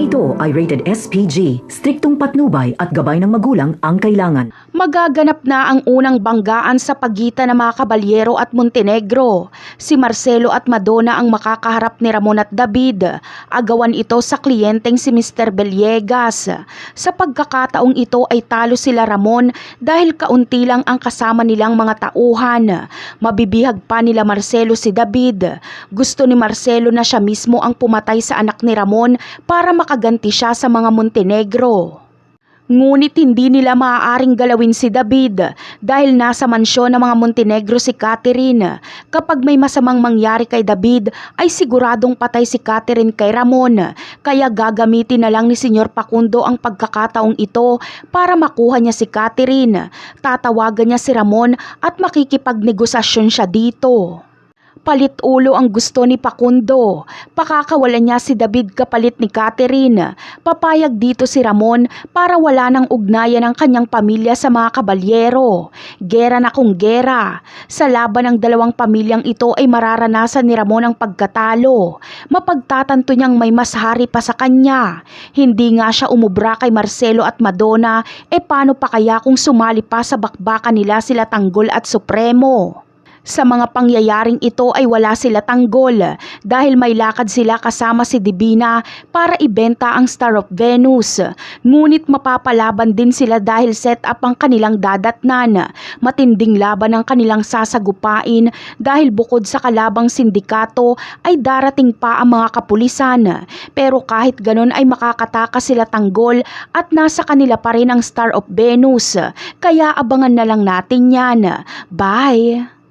ito ay rated SPG. Striktong patnubay at gabay ng magulang ang kailangan. Magaganap na ang unang banggaan sa pagitan ng mga Caballero at Montenegro. Si Marcelo at Madonna ang makakaharap ni Ramon at David. Agawan ito sa kliyenteng si Mr. Villegas. Sa pagkakataong ito ay talo sila Ramon dahil kaunti lang ang kasama nilang mga tauhan. Mabibihag pa nila Marcelo si David. Gusto ni Marcelo na siya mismo ang pumatay sa anak ni Ramon para makaganti siya sa mga Montenegro. Ngunit hindi nila maaaring galawin si David dahil nasa mansyon ng mga Montenegro si Catherine. Kapag may masamang mangyari kay David ay siguradong patay si Catherine kay Ramon. Kaya gagamitin na lang ni Senyor Facundo ang pagkakataong ito para makuha niya si Catherine. Tatawagan niya si Ramon at makikipagnegosasyon siya dito. Palit ulo ang gusto ni Facundo. Pakakawalan niya si David kapalit ni Catherine. Papayag dito si Ramon para wala ng ugnayan ang kanyang pamilya sa mga Caballero. Gera na kung gera. Sa laban ng dalawang pamilyang ito ay mararanasan ni Ramon ang pagkatalo. Mapagtatanto niyang may mas hari pa sa kanya. Hindi nga siya umubra kay Marcelo at Madonna, paano pa kaya kung sumali pa sa bakbakan nila sila Tanggol at Supremo? Sa mga pangyayaring ito ay wala sila tanggol dahil may lakad sila kasama si Divina para ibenta ang Star of Venus. Ngunit mapapalaban din sila dahil set up ang kanilang dadatnan. Matinding laban ang kanilang sasagupain dahil bukod sa kalabang sindikato ay darating pa ang mga kapulisan. Pero kahit ganon ay makakatakas sila tanggol at nasa kanila pa rin ang Star of Venus. Kaya abangan na lang natin yan. Bye!